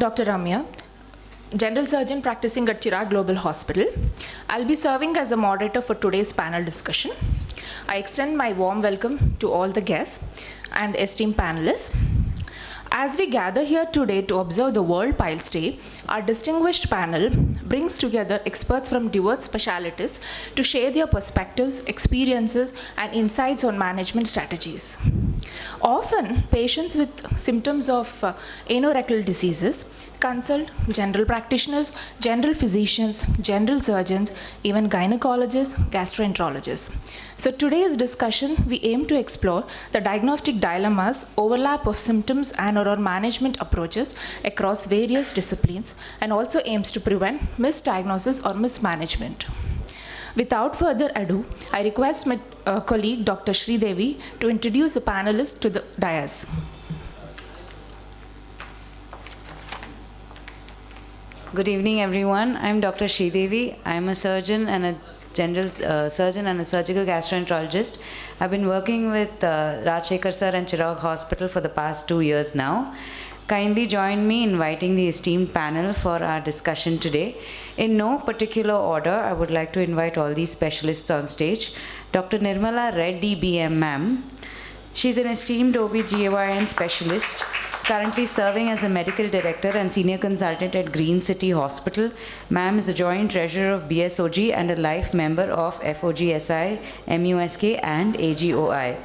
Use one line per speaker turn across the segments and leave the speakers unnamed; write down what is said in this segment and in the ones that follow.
Dr. Ramya, General Surgeon practicing at Chirag Global Hospital. I'll be serving as a moderator for today's panel discussion. I extend my warm welcome to all the guests and esteemed panelists. As we gather here today to observe the World Piles Day, our distinguished panel brings together experts from diverse specialties to share their perspectives, experiences, and insights on management strategies. Often, patients with symptoms of anorectal diseases consult general practitioners, general physicians, general surgeons, even gynecologists, gastroenterologists. So today's discussion, we aim to explore the diagnostic dilemmas, overlap of symptoms and or management approaches across various disciplines, and also aims to prevent misdiagnosis or mismanagement. Without further ado, I request my colleague Dr. Sridevi to introduce the panelists to the dais.
Good evening, everyone. I'm Dr. Sridevi. I'm a surgeon and a general surgeon and a surgical gastroenterologist. I've been working with Rajshekhar sir and Chirag Hospital for the past 2 years now. Kindly join me in inviting the esteemed panel for our discussion today. In no particular order, I would like to invite all these specialists on stage. Dr. Nirmala Reddy BM ma'am. She's an esteemed OB/GYN specialist, currently serving as a medical director and senior consultant at Green City Hospital. Ma'am is a joint treasurer of BSOG and a life member of FOGSI, MUSK, and AGOI.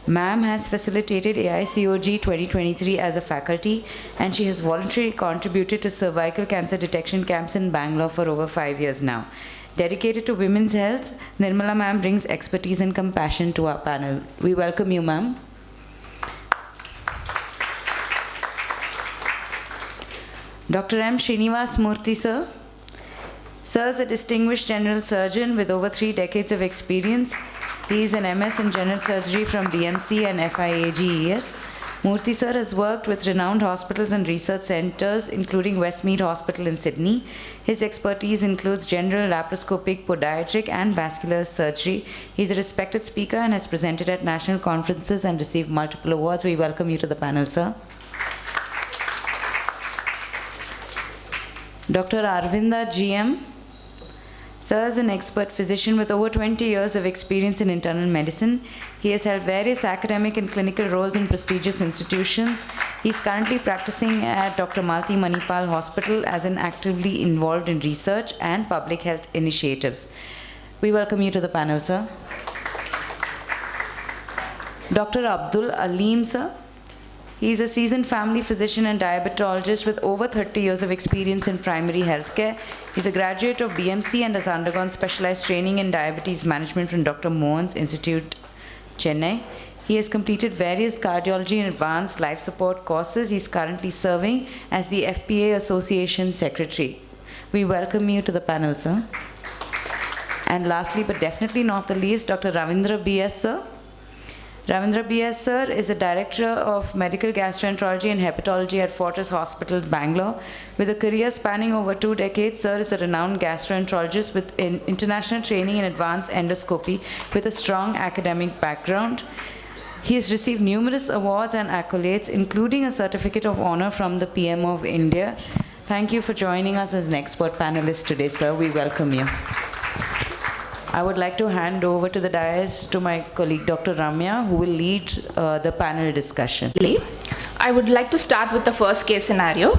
Ma'am has facilitated AICOG 2023 as a faculty, and she has voluntarily contributed to cervical cancer detection camps in Bangalore for over 5 years now. Dedicated to women's health, Nirmala ma'am brings expertise and compassion to our panel. We welcome you, ma'am. Dr. M. Srinivas Murthy, sir. Sir is a distinguished general surgeon with over 3 decades of experience. He is an MS in general surgery from BMC and FIAGES. Murthy sir has worked with renowned hospitals and research centers, including Westmead Hospital in Sydney. His expertise includes general, laparoscopic, podiatric, and vascular surgery. He is a respected speaker and has presented at national conferences and received multiple awards. We welcome you to the panel, sir. Dr. Arvind GM. Sir is an expert physician with over 20 years of experience in internal medicine. He has held various academic and clinical roles in prestigious institutions. He is currently practicing at Dr. Malti Manipal Hospital as an actively involved in research and public health initiatives. We welcome you to the panel, sir. Dr. Abdul Aleem, sir. He is a seasoned family physician and diabetologist with over 30 years of experience in primary healthcare. He is a graduate of BMC and has undergone specialized training in diabetes management from Dr. Mohan's Institute, Chennai. He has completed various cardiology and advanced life support courses. He is currently serving as the FPA Association Secretary. We welcome you to the panel, sir. And lastly, but definitely not the least, Dr. Ravindra B S, sir. Ravindra B S, sir, is a director of medical gastroenterology and hepatology at Fortis Hospital, Bangalore. With a career spanning over 2 decades, sir is a renowned gastroenterologist with international training in advanced endoscopy with a strong academic background. He has received numerous awards and accolades, including a certificate of honor from the PM of India. Thank you for joining us as an expert panelist today, sir. We welcome you. I would like to hand over to the dais to my colleague Dr. Ramya, who will lead the panel discussion.
I would like to start with the first case scenario.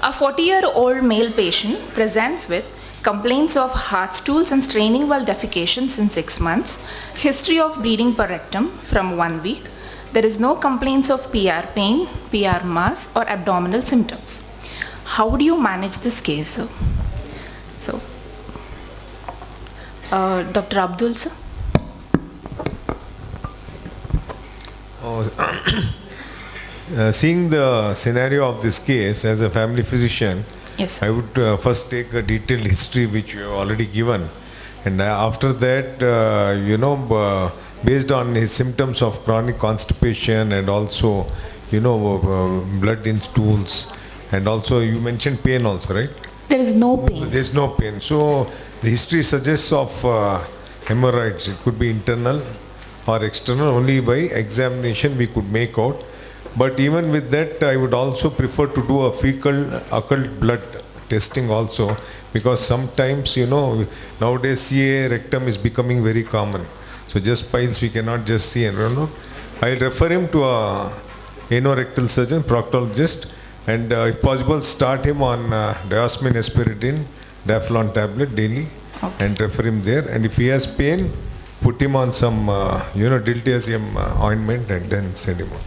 A 40-year-old male patient presents with complaints of hard stools and straining while defecation since 6 months, history of bleeding per rectum from 1 week. There is no complaints of PR pain, PR mass, or abdominal symptoms. How do you manage this case, sir? So, Dr. Abdul, sir.
Seeing the scenario of this case as a family physician,
Yes.
I would first take a detailed history which you have already given, and after that, based on his symptoms of chronic constipation and also, blood in stools, and also you mentioned pain also, right?
There is no pain.
There is no pain. So the history suggests of hemorrhoids. It could be internal or external. Only by examination we could make out. But even with that, I would also prefer to do a fecal occult blood testing also, because sometimes, nowadays CA rectum is becoming very common. So just piles we cannot just see and run out. I'll refer him to a rectal surgeon, proctologist, and if possible start him on diosmin aspirin, Daflon tablet daily, and refer him there. And if he has pain, put him on some diltiazem ointment and then send him on.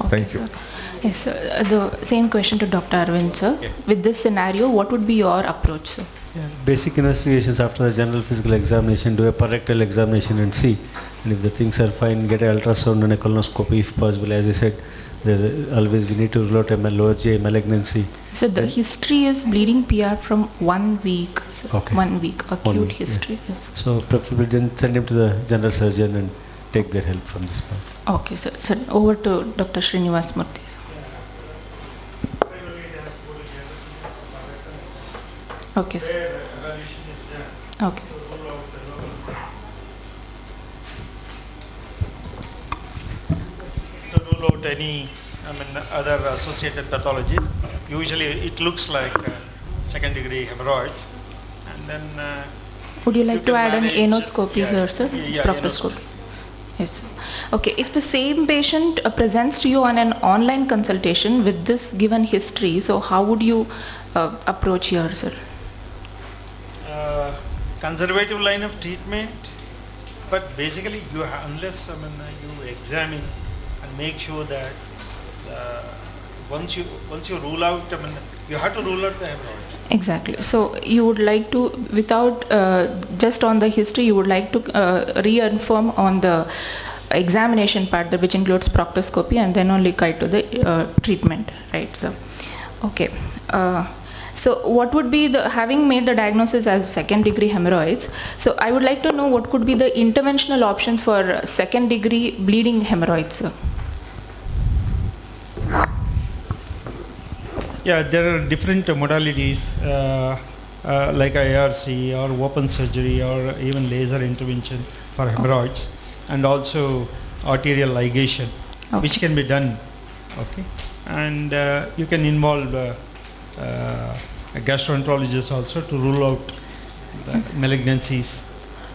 Thank you.
Sir. Yes, sir. The same question to Dr. Arvind, sir. Yeah. With this scenario, what would be your approach, sir?
Yeah. Basic investigations after the general physical examination, do a rectal examination and see. And if the things are fine, get an ultrasound and a colonoscopy if possible. As I said, always we need to rule out a lower GI malignancy.
So the history is bleeding PR from 1 week. So
okay.
1 week, acute history. Yeah. Yes.
So preferably then send him to the general surgeon and take their help from this point.
Okay, sir. So over to Dr. Srinivas Murthy. Okay, sir. Okay.
To rule out any other associated pathologies, usually it looks like second degree hemorrhoids, and then
would you like to add an anoscopy
yeah,
here, sir?
Yeah,
proctoscopy. Yes, sir. Okay, if the same patient presents to you on an online consultation with this given history, so how would you approach here, sir?
Conservative line of treatment, but basically unless you examine and make sure that once you rule out, you have to rule out the hemorrhoids.
Exactly. So you would like to, without just on the history, you would like to reaffirm on the examination part, which includes proctoscopy, and then only guide to the treatment, right? So, okay. So what would be having made the diagnosis as second degree hemorrhoids, so I would like to know what could be the interventional options for second degree bleeding hemorrhoids, sir?
Yeah, there are different modalities like IRC or open surgery or even laser intervention for hemorrhoids, and also arterial ligation, which can be done. Okay, and you can involve a gastroenterologist also to rule out the malignancies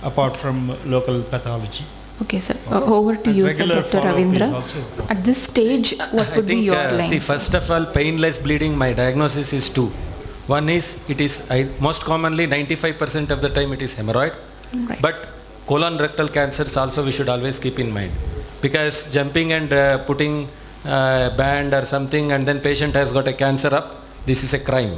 apart from local pathology.
Okay, sir. Over to you, sir, Dr. Ravindra. At this stage, what would be your line?
See, first of all, painless bleeding, my diagnosis is two. One is, most commonly 95% of the time it is hemorrhoid. Right. But colon rectal cancers also we should always keep in mind. Because jumping and putting a band or something and then patient has got a cancer up, this is a crime.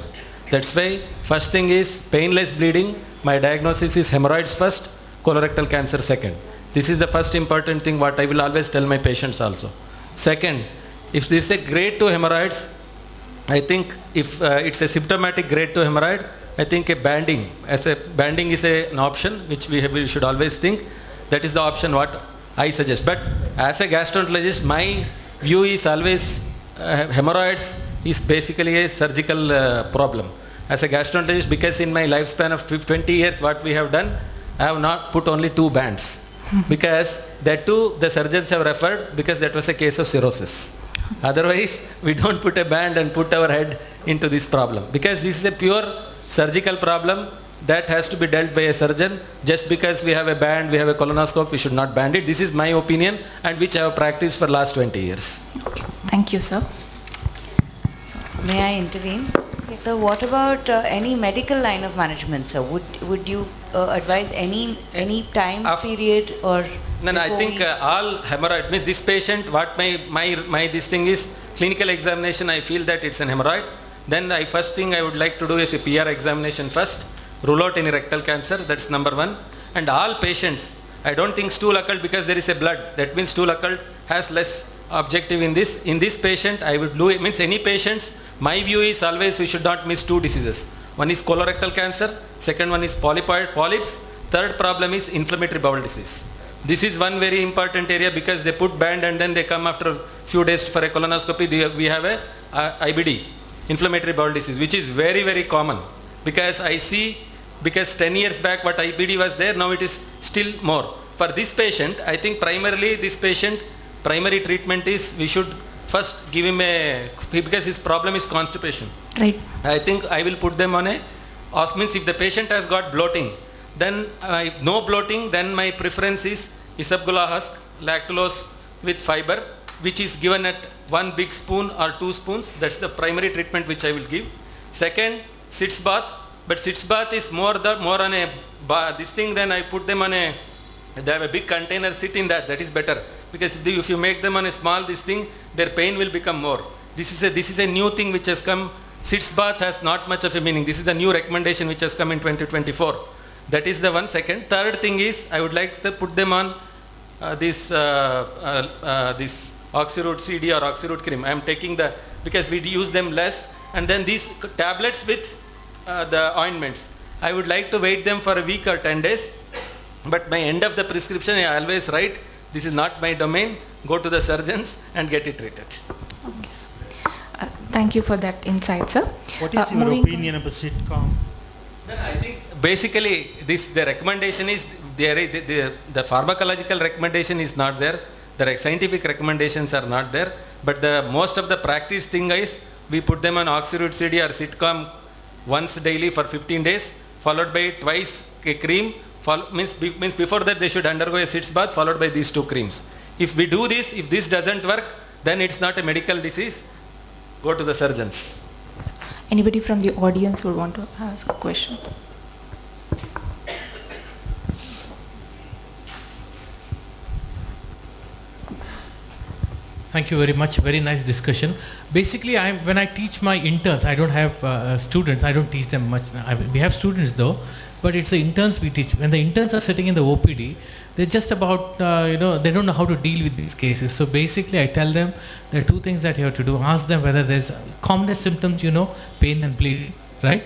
That's why first thing is painless bleeding. My diagnosis is hemorrhoids first, colorectal cancer second. This is the first important thing what I will always tell my patients also. Second, if this is a grade 2 hemorrhoids, I think if it's a symptomatic grade 2 hemorrhoid, I think a banding is an option which we should always think. That is the option what I suggest. But as a gastroenterologist, my view is always hemorrhoids is basically a surgical problem. As a gastroenterologist, because in my lifespan of 20 years, what we have done, I have not put only 2 bands. Because that too, the surgeons have referred because that was a case of cirrhosis. Otherwise, we don't put a band and put our head into this problem. Because this is a pure surgical problem that has to be dealt by a surgeon. Just because we have a band, we have a colonoscope, we should not band it. This is my opinion and which I have practiced for last 20 years.
Okay. Thank you, sir.
May I intervene? Yes. So what about any medical line of management, sir? Would you advise any time period or?
No, I think all hemorrhoids means this patient. What my this thing is clinical examination. I feel that it's an hemorrhoid. Then first thing I would like to do is a PR examination first. Rule out any rectal cancer. That's number one. And all patients, I don't think stool occult because there is a blood. That means stool occult has less objective in this. In this patient, I would do it. Means any patients. My view is always we should not miss 2 diseases. One is colorectal cancer, second one is polyps, third problem is inflammatory bowel disease. This is one very important area because they put band and then they come after a few days for a colonoscopy. We have a IBD, inflammatory bowel disease, which is very, very common. Because I see, because 10 years back what IBD was there, now it is still more. For this patient, I think primarily this patient, primary treatment is we should first give him because his problem is constipation.
Right.
I think I will put them on means if the patient has got bloating, then if no bloating, then my preference is isabgula husk, lactulose with fiber, which is given at 1 big spoon or 2 spoons. That's the primary treatment which I will give. Second, sitz bath, but sitz bath is more on this thing. Then I put them on they have a big container, sit in that is better, because if you make them on a small this thing, their pain will become more. This is a new thing which has come. Sitz bath has not much of a meaning. This is the new recommendation which has come in 2024. That is the one. Second. Third thing is, I would like to put them on this oxyroot CD or oxyroot cream. I am taking because we use them less, and then these tablets with the ointments. I would like to wait them for a week or 10 days, but by end of the prescription I always write, this is not my domain, go to the surgeons and get it treated.
Okay. Thank you for that insight, sir.
What is your opinion about sitcom?
Then I think basically the recommendation is the pharmacological recommendation is not there, the scientific recommendations are not there, but the most of the practice thing is we put them on oxyroot CD or sitcom once daily for 15 days, followed by twice a cream. Means before that they should undergo a sitz bath followed by these 2 creams. If we do this, if this doesn't work, then it's not a medical disease. Go to the surgeons.
Anybody from the audience would want to ask a question?
Thank you very much. Very nice discussion. Basically, when I teach my interns, I don't have students. I don't teach them much. We have students though, but it's the interns we teach. When the interns are sitting in the OPD, they're just about, they don't know how to deal with these cases. So basically, I tell them there are 2 things that you have to do. Ask them whether there's commonest symptoms, pain and bleeding, right?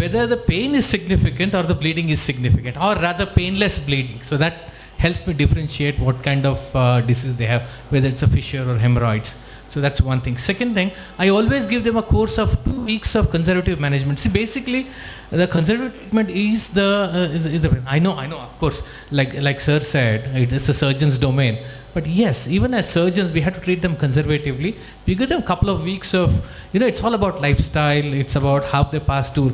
Whether the pain is significant or the bleeding is significant, or rather painless bleeding. So that helps me differentiate what kind of disease they have, whether it's a fissure or hemorrhoids. So that's one thing. Second thing, I always give them a course of 2 weeks of conservative management. See, basically, the conservative treatment is the I know, of course, like sir said, it's a surgeon's domain. But yes, even as surgeons, we have to treat them conservatively. We give them a couple of weeks of, it's all about lifestyle. It's about how they pass stool.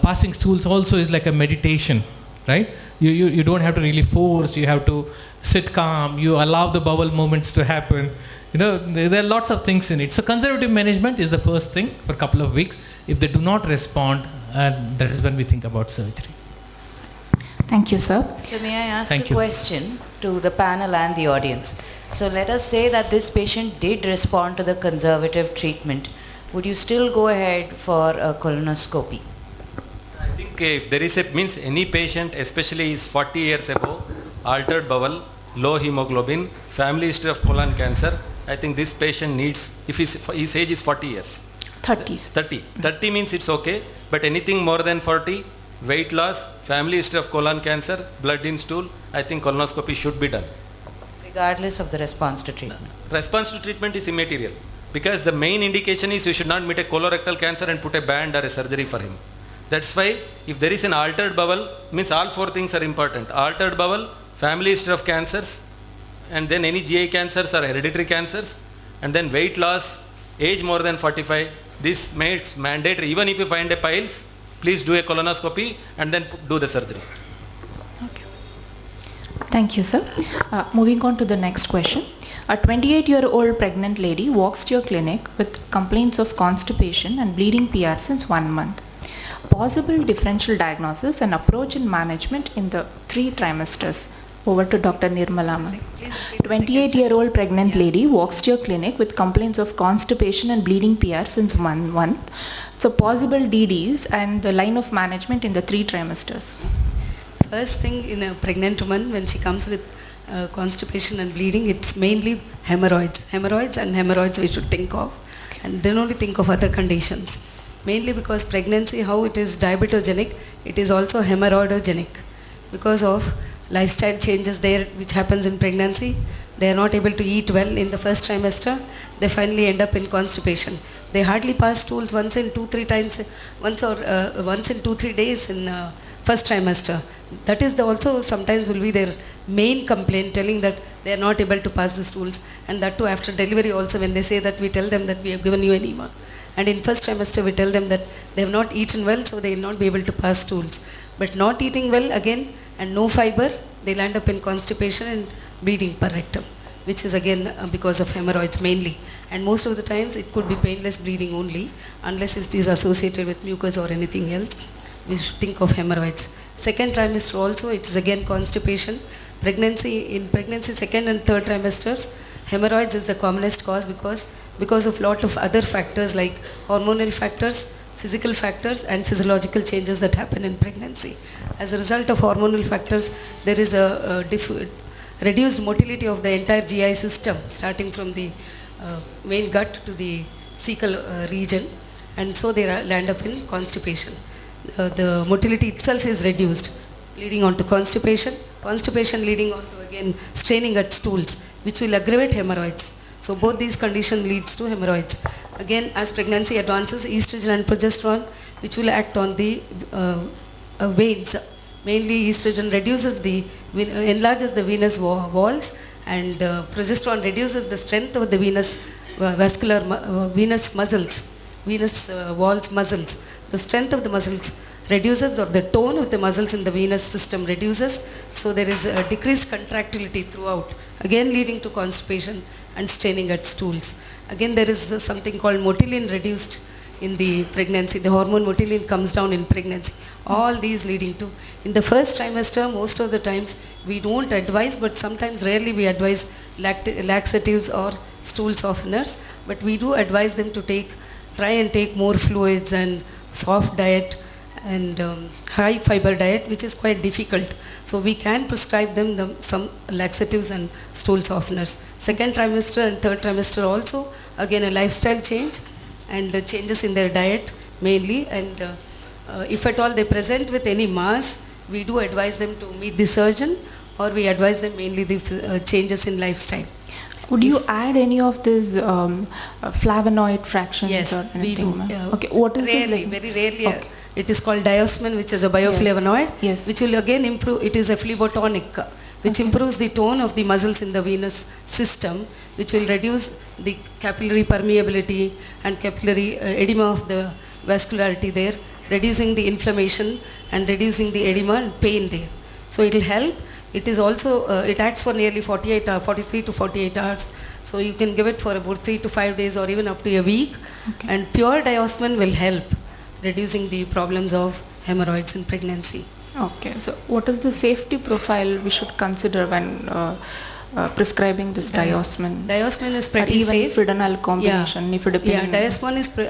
Passing stools also is like a meditation, right? You don't have to really force. You have to sit calm. You allow the bowel movements to happen. There are lots of things in it. So conservative management is the first thing for a couple of weeks. If they do not respond, that is when we think about surgery.
Thank you, sir.
So may I ask a question to the panel and the audience? So let us say that this patient did respond to the conservative treatment. Would you still go ahead for a colonoscopy?
I think if there is any patient, especially is 40 years above, altered bowel, low hemoglobin, family history of colon cancer, I think this patient needs, if his age is 40 years.
30.
30 means it's okay, but anything more than 40, weight loss, family history of colon cancer, blood in stool, I think colonoscopy should be done.
Regardless of the response to treatment?
Response to treatment is immaterial, because the main indication is you should not meet a colorectal cancer and put a band or a surgery for him. That's why if there is an altered bowel, means all 4 things are important. Altered bowel, family history of cancers, and then any GI cancers or hereditary cancers, and then weight loss, age more than 45. This makes mandatory. Even if you find a piles, please do a colonoscopy and then do the surgery.
Okay. Thank you, sir. Moving on to the next question. A 28-year-old pregnant lady walks to your clinic with complaints of constipation and bleeding PR since 1 month. Possible differential diagnosis and approach and management in the 3 trimesters. Over to Dr. Nirmala. 28-year-old pregnant lady walks to your clinic with complaints of constipation and bleeding PR since 1 month. So possible DDs and the line of management in the 3 trimesters.
First thing in a pregnant woman, when she comes with constipation and bleeding, it's mainly hemorrhoids. Hemorrhoids we should think of, and then only think of other conditions. Mainly because pregnancy, how it is diabetogenic, it is also hemorrhoidogenic. Because of lifestyle changes there which happens in pregnancy, they are not able to eat well in the first trimester, they finally end up in constipation. They hardly pass stools once in 2-3 times, once in 2-3 days in first trimester. That is also sometimes will be their main complaint, telling that they are not able to pass the stools. and that too after delivery also, when they say that, we tell them that we have given you enema. And in first trimester we tell them that they have not eaten well, so they will not be able to pass stools. But not eating well again and no fiber, they land up in constipation and bleeding per rectum, which is again because of hemorrhoids mainly. And most of the times it could be painless bleeding only, unless it is associated with mucus or anything else. We should think of hemorrhoids. Second trimester also, it is again constipation. In pregnancy, second and third trimesters, hemorrhoids is the commonest cause because of lot of other factors like hormonal factors, physical factors and physiological changes that happen in pregnancy. As a result of hormonal factors, there is a reduced motility of the entire GI system, starting from the main gut to the cecal region, and so they land up in constipation. The motility itself is reduced, leading on to constipation leading on to again straining at stools, which will aggravate hemorrhoids. So both these conditions leads to hemorrhoids. Again, as pregnancy advances, estrogen and progesterone, which will act on the veins. Mainly estrogen enlarges the venous walls, and progesterone reduces the strength of the venous walls muscles. The strength of the muscles reduces, or the tone of the muscles in the venous system reduces, so there is a decreased contractility throughout, again leading to constipation and straining at stools. Again, there is something called motilin reduced in the pregnancy. The hormone motilin comes down in pregnancy. All these leading to, in the first trimester, most of the times we don't advise, but sometimes rarely we advise laxatives or stool softeners, but we do advise them to try and take more fluids and soft diet and high fiber diet, which is quite difficult. So we can prescribe them some laxatives and stool softeners. Second trimester and third trimester also, again a lifestyle change and changes in their diet mainly, and if at all they present with any mass, we do advise them to meet the surgeon, or we advise them mainly the changes in lifestyle.
Would you add any of these flavonoid fractions?
Yes,
or anything?
we do.
Okay, what is
rarely,
this?
very rarely.
Okay.
It is called diosmin, which is a bioflavonoid,
Yes.
which will again improve. It is a phlebotonic, which improves the tone of the muscles in the venous system, which will reduce the capillary permeability and capillary edema of the vascularity there, reducing the inflammation and reducing the edema and pain there. So it will help. It is also, it acts for nearly 43 to 48 hours. So you can give it for about 3 to 5 days or even up to a week.
Okay.
And pure diosmin will help reducing the problems of hemorrhoids in pregnancy.
Okay, so what is the safety profile we should consider when prescribing this diosmin?
Diosmin is
Or
pretty
even
safe.
nifedipine combination, nifedipine.
Yeah,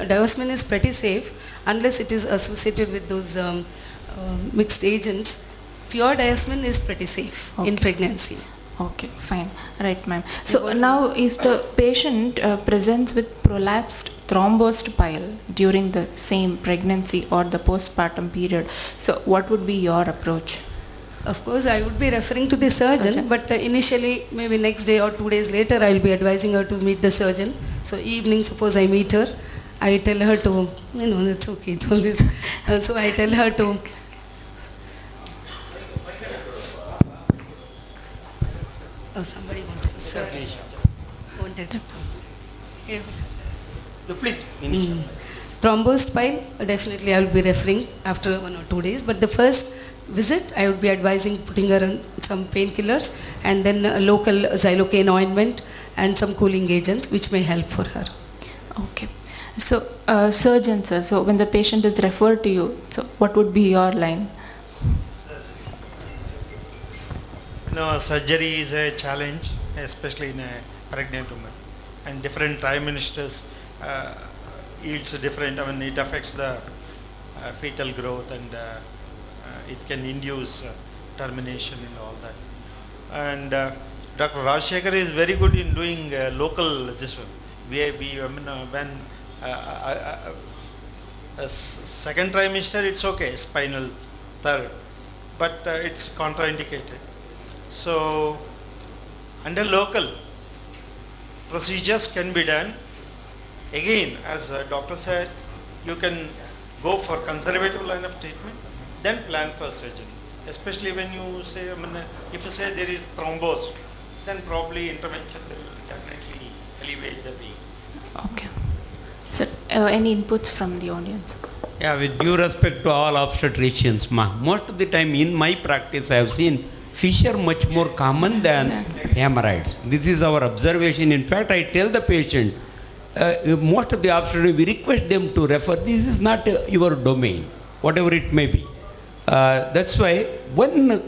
diosmin is pretty safe unless it is associated with those mixed agents. Pure diosmin is pretty safe in pregnancy.
Okay, fine. Right, ma'am. So now if the patient presents with prolapsed thrombosed bile during the same pregnancy or the postpartum period, so what would be your approach?
Of course, I would be referring to the surgeon, but initially, maybe next day or 2 days later, I will be advising her to meet the surgeon. So evening, suppose I meet her, I tell her to, it's okay, it's always, so I tell her to, somebody wanted.
Please.
Thrombosed bile, definitely I will be referring after 1 or 2 days, but the first visit I would be advising putting her on some painkillers and then a local xylocaine ointment and some cooling agents which may help for her.
Okay. So surgeon, sir, so when the patient is referred to you, so what would be your line?
No, surgery is a challenge, especially in a pregnant woman, and different trimesters yields different. I mean, it affects the fetal growth, and it can induce termination and all that. And Dr. Rajshekar is very good in doing local this one. When second trimester, it's okay, spinal third, but it's contraindicated. So under local procedures can be done. Again, as doctor said, you can go for conservative line of treatment, then plan for surgery. Especially when you say, if you say there is thrombose, then probably intervention will definitely
alleviate the pain.
Okay. So, any inputs from the audience?
Yeah, with due respect to all obstetricians, most of the time in my practice I have seen fissure much more common than hemorrhoids. This is our observation. In fact, I tell the patient, most of the obstetricians, we request them to refer, this is not your domain, whatever it may be. That's why one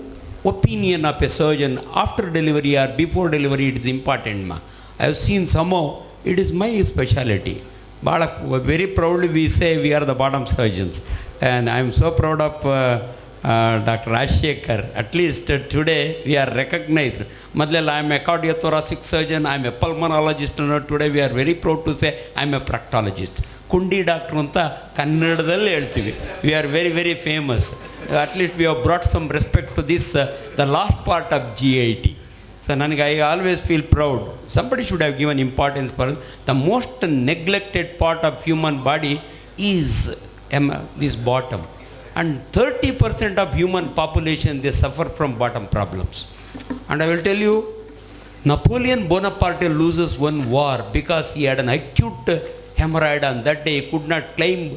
opinion of a surgeon after delivery or before delivery, it is important. I have seen somehow, it is my specialty. Very proudly we say we are the bottom surgeons. And I am so proud of Dr. Rajshekhar. At least today we are recognized. I am a cardiothoracic surgeon, I am a pulmonologist. Today we are very proud to say I am a proctologist. Kundi doctor anta kannadadalli helthivi. We are very, very famous. At least we have brought some respect to this, the last part of GIT. So I always feel proud. Somebody should have given importance for the most neglected part of human body is this bottom. And 30% of human population, they suffer from bottom problems. And I will tell you, Napoleon Bonaparte loses one war because he had an acute hemorrhoid and that day he could not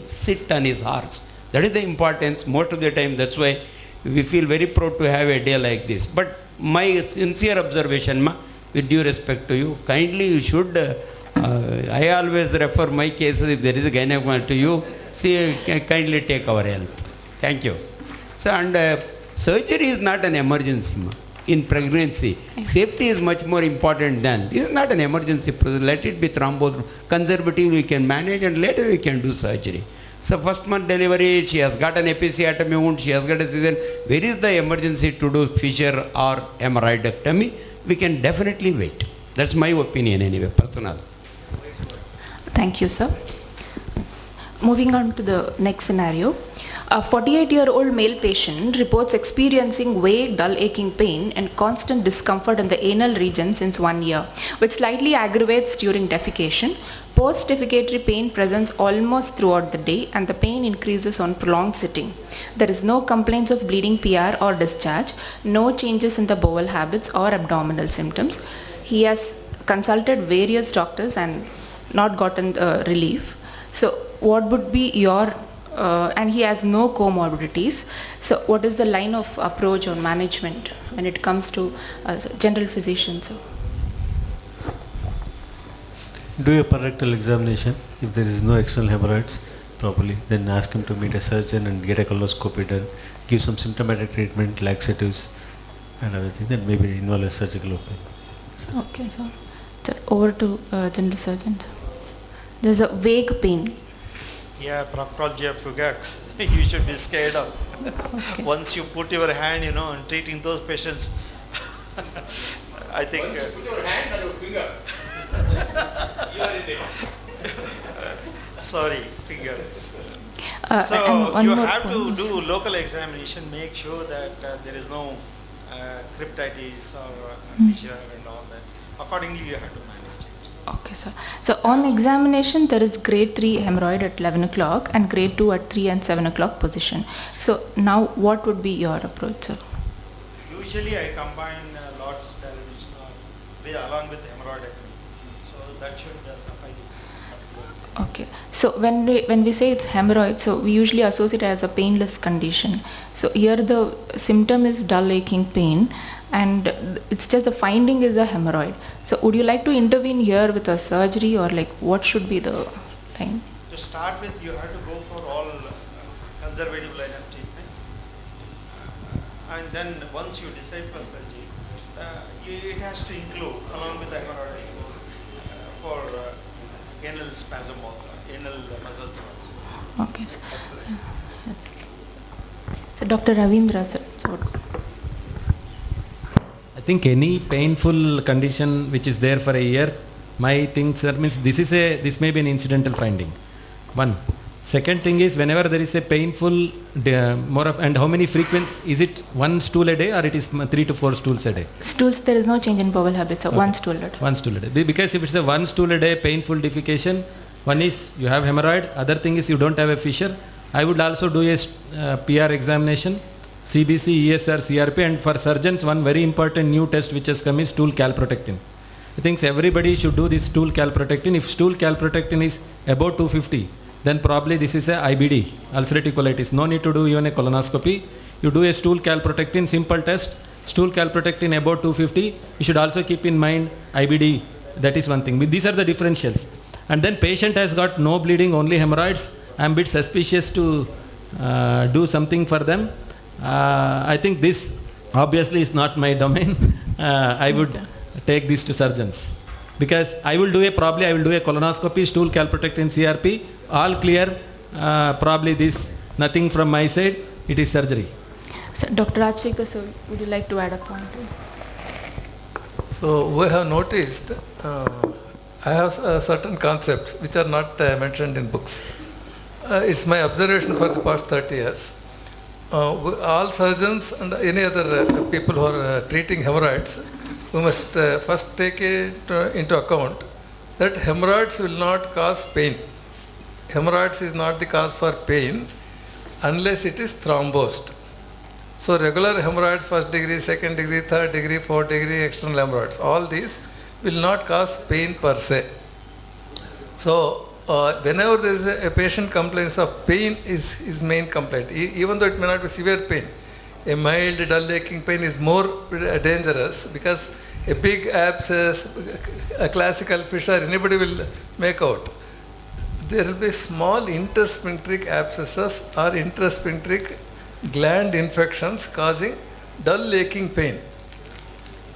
sit on his horse. That is the importance most of the time. That's why we feel very proud to have a day like this. But my sincere observation, with due respect to you, kindly you should, I always refer my cases, if there is a gynaecologist to you, kindly take our help. Thank you. So, and surgery is not an emergency in pregnancy. Safety is much more important than, this is not an emergency. Let it be thrombosed. Conservatively we can manage and later we can do surgery. So first month delivery, she has got an episiotomy wound, she has got a cesarean. Where is the emergency to do fissure or hemorrhoidectomy? We can definitely wait. That's my opinion anyway, personal.
Thank you, sir. Moving on to the next scenario. A 48-year-old male patient reports experiencing vague, dull aching pain and constant discomfort in the anal region since 1 year, which slightly aggravates during defecation. Post-defecatory pain presents almost throughout the day and the pain increases on prolonged sitting. There is no complaints of bleeding PR or discharge, no changes in the bowel habits or abdominal symptoms. He has consulted various doctors and not gotten relief. So what would be your and he has no comorbidities. So what is the line of approach or management when it comes to general physicians?
Do a rectal examination. If there is no external hemorrhoids properly, then ask him to meet a surgeon and get a coloscopy done. Give some symptomatic treatment, laxatives and other things, then maybe involve a surgical opening.
Okay, so over to general surgeon. There's a vague pain.
Yeah, proctology of fugax. You should be scared of. Okay. Once you put your hand, on treating those patients, I think. Once you put your hand on your finger, you are in it. Sorry, finger. So you have to do local examination. Make sure that there is no cryptitis or fissure and all that. Accordingly, you have to manage.
Okay, sir. So on examination, there is grade 3 hemorrhoid at 11 o'clock and grade 2 at 3 and 7 o'clock position. So now what would be your approach, sir?
Usually I combine lots along with hemorrhoidectomy. So that should suffice.
Okay. So when we say it's hemorrhoid, so we usually associate it as a painless condition. So here the symptom is dull aching pain and it's just the finding is a hemorrhoid. So would you like to intervene here with a surgery or like what should be the line?
To start with, you have to go for all conservative line of treatment. And then once you decide for surgery, it has to include along with the hemorrhoid for anal spasm also, anal muscles also.
Okay. So Dr. Ravindra, sir.
I think any painful condition which is there for a year, my thing, sir, means this may be an incidental finding. One. Second thing is whenever there is a painful, and how many frequent, is it one stool a day or it is 3 to 4 stools a day?
Stools, there is no change in bowel habits, so okay. One stool a day.
One stool a day. Because if it's a one stool a day painful defecation, one is you have hemorrhoid, other thing is you don't have a fissure. I would also do a PR examination, CBC, ESR, CRP, and for surgeons one very important new test which has come is stool calprotectin. I think everybody should do this stool calprotectin. If stool calprotectin is above 250, then probably this is a IBD, ulcerative colitis. No need to do even a colonoscopy. You do a stool calprotectin, simple test, stool calprotectin above 250. You should also keep in mind IBD. That is one thing. These are the differentials. And then patient has got no bleeding, only hemorrhoids. I am a bit suspicious to do something for them. I think this obviously is not my domain. I would take this to surgeons. Because I will do a colonoscopy, stool calprotectin, CRP, all clear. Probably this, nothing from my side, it is surgery.
So, Dr. Rajshekar, sir, would you like to add a point?
So we have noticed, I have certain concepts which are not mentioned in books. It's my observation for the past 30 years. All surgeons and any other people who are treating hemorrhoids, we must first take it into account that hemorrhoids will not cause pain. Hemorrhoids is not the cause for pain unless it is thrombosed. So regular hemorrhoids, first degree, second degree, third degree, fourth degree, external hemorrhoids, all these will not cause pain per se. So whenever there is a patient complains of pain is his main complaint, even though it may not be severe pain, a mild dull aching pain is more dangerous because a big abscess, a classical fissure, anybody will make out. There will be small intersphincteric abscesses or intersphincteric gland infections causing dull aching pain.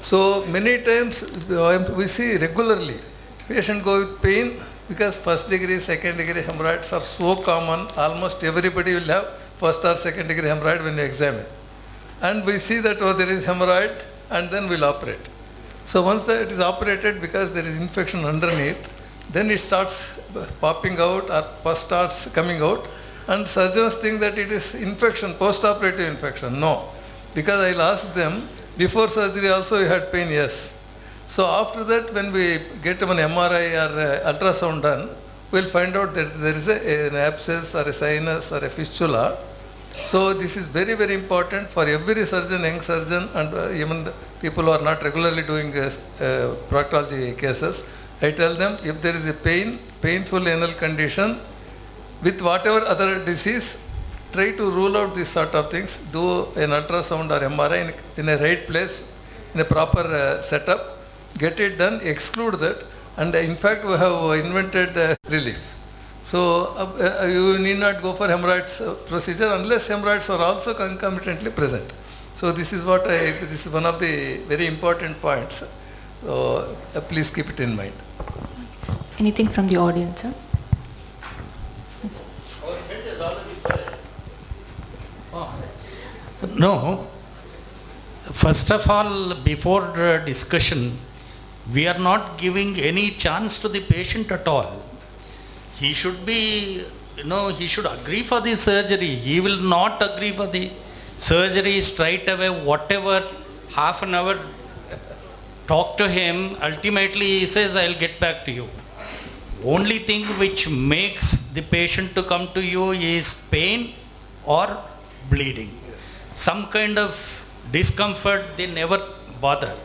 So many times we see regularly patient go with pain because first degree, second degree hemorrhoids are so common, almost everybody will have first or second degree hemorrhoid when you examine. And we see that there is hemorrhoid and then we'll operate. So once that it is operated, because there is infection underneath, then it starts popping out or pus starts coming out, and surgeons think that it is infection, post-operative infection. No, because I'll ask them, before surgery also you had pain? Yes. So after that, when we get an MRI or ultrasound done, we'll find out that there is an abscess or a sinus or a fistula. So this is very, very important for every surgeon, young surgeon, and even people who are not regularly doing proctology cases. I tell them, if there is a painful anal condition with whatever other disease, try to rule out these sort of things. Do an ultrasound or MRI in a right place, in a proper setup. Get it done, exclude that, and in fact we have invented relief. So you need not go for hemorrhoids procedure unless hemorrhoids are also concomitantly present. So this is this is one of the very important points. So please keep it in mind.
Anything from the audience, sir? Yes.
No. First of all, before the discussion, we are not giving any chance to the patient at all. He should be, he should agree for the surgery. He will not agree for the surgery straight away, whatever, half an hour, talk to him. Ultimately, he says, I'll get back to you. Only thing which makes the patient to come to you is pain or bleeding. Yes. Some kind of discomfort, they never bother.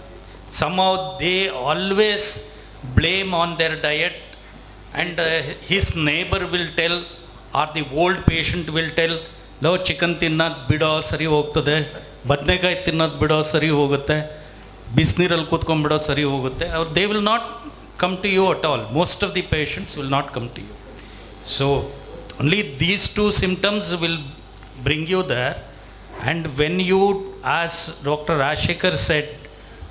Somehow they always blame on their diet, and his neighbor will tell, or the old patient will tell, lo chicken tinnad bido sari hogtade, badnekai tinnad bido sari hogutte, bisniral kutkonbido sari hogutte. Or they will not come to you at all. Most of the patients will not come to you. So only these two symptoms will bring you there. And when you, as Dr. Rajshekar said,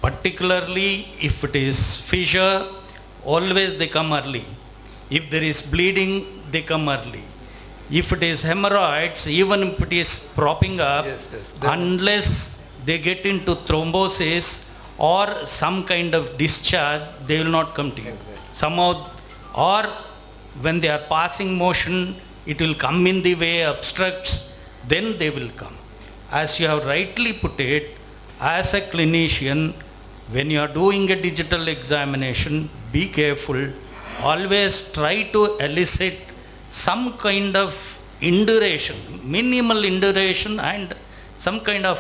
particularly if it is fissure, always they come early. If there is bleeding, they come early. If it is hemorrhoids, even if it is propping up, unless they get into thrombosis or some kind of discharge, they will not come to you. Somehow, or when they are passing motion, it will come in the way, obstructs, then they will come. As you have rightly put it, as a clinician, when you are doing a digital examination, be careful. Always try to elicit some kind of induration, minimal induration, and some kind of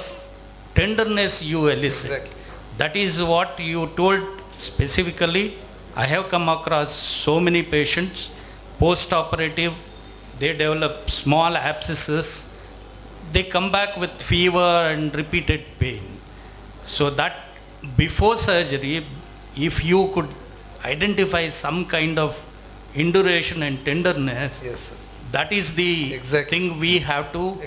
tenderness you elicit. Exactly. That is what you told specifically, I have come across so many patients, post-operative, they develop small abscesses, they come back with fever and repeated pain. So that before surgery, if you could identify some kind of induration and tenderness,
Yes, sir.
that is the thing we have to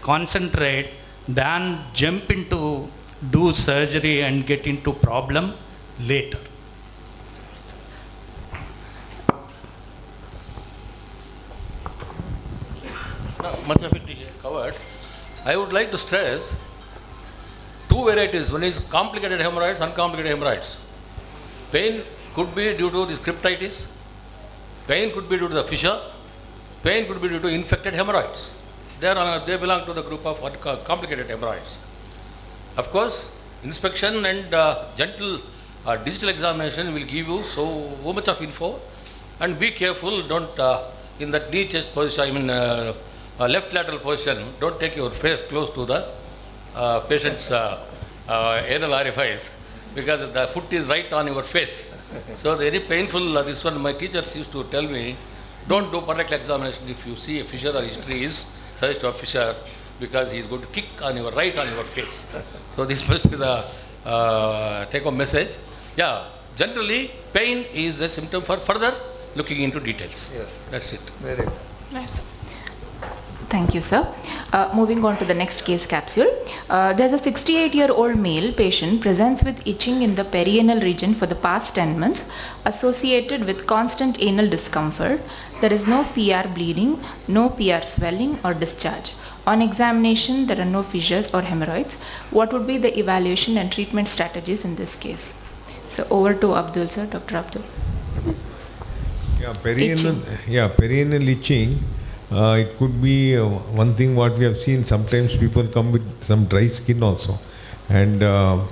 concentrate than jump into do surgery and get into problem later.
Much of it is covered. I would like to stress two varieties. One is complicated hemorrhoids, uncomplicated hemorrhoids. Pain could be due to this cryptitis. Pain could be due to the fissure. Pain could be due to infected hemorrhoids. They belong to the group of complicated hemorrhoids. Of course, inspection and gentle digital examination will give you so much of info. And be careful, don't in that knee chest position, left lateral position, don't take your face close to the patient's anal orifice, because the foot is right on your face. So very painful, this one my teachers used to tell me, don't do rectal examination if you see a fissure or history is suggest of fissure, because he is going to kick on your right on your face. So this must be the take home message. Yeah, generally pain is a symptom for further looking into details.
Yes.
That's it.
Very good.
Right. Thank you, sir. Moving on to the next case capsule. There's a 68-year-old male patient presents with itching in the perianal region for the past 10 months associated with constant anal discomfort. There is no PR bleeding, no PR swelling or discharge. On examination, there are no fissures or hemorrhoids. What would be the evaluation and treatment strategies in this case? So over to Abdul, sir. Dr. Abdul.
Yeah, perianal itching. It could be one thing what we have seen. Sometimes people come with some dry skin also. And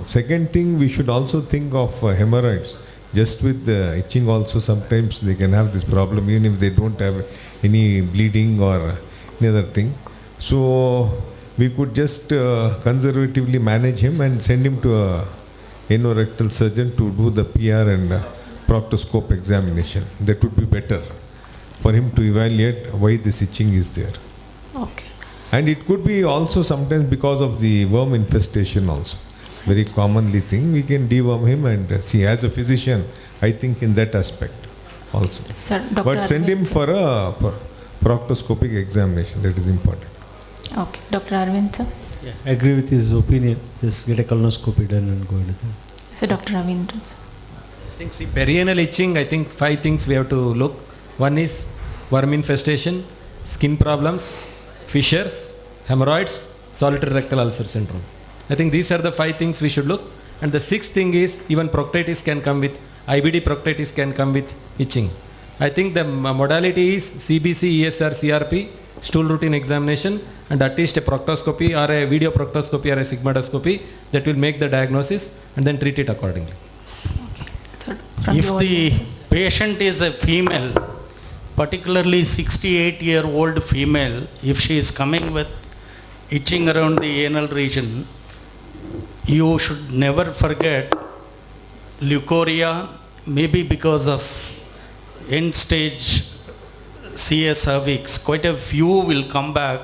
second thing, we should also think of hemorrhoids. Just with the itching also, sometimes they can have this problem even if they don't have any bleeding or any other thing. So we could just conservatively manage him and send him to a rectal surgeon to do the PR and proctoscope examination. That would be better for him to evaluate why this itching is there.
Okay.
And it could be also sometimes because of the worm infestation also. Very commonly thing, we can deworm him and see. As a physician, I think in that aspect also.
Sir, Dr.
But send him for a proctoscopic examination, that is important.
Okay. Dr. Arvind, sir?
Yeah, I agree with his opinion. Just get a colonoscopy done and go into that.
So Dr. Ravindra, sir?
I think, see, perianal itching, I think 5 things we have to look. One is worm infestation, skin problems, fissures, hemorrhoids, solitary rectal ulcer syndrome. I think these are the 5 things we should look. And the 6th thing is even proctitis can come with, IBD proctitis can come with itching. I think the modality is CBC, ESR, CRP, stool routine examination, and at least a proctoscopy or a video proctoscopy or a sigmoidoscopy that will make the diagnosis and then treat it accordingly.
Okay.
If the patient is a female, particularly 68-year-old female, if she is coming with itching around the anal region, you should never forget leukorrhea, maybe because of end-stage CA cervix. Quite a few will come back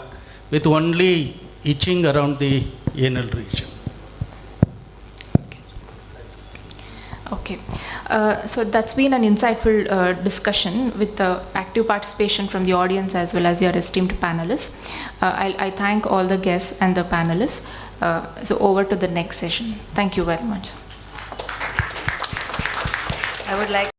with only itching around the anal region.
Okay. So that's been an insightful discussion with the active participation from the audience as well as your esteemed panelists. I thank all the guests and the panelists. So over to the next session. Thank you very much.
I would like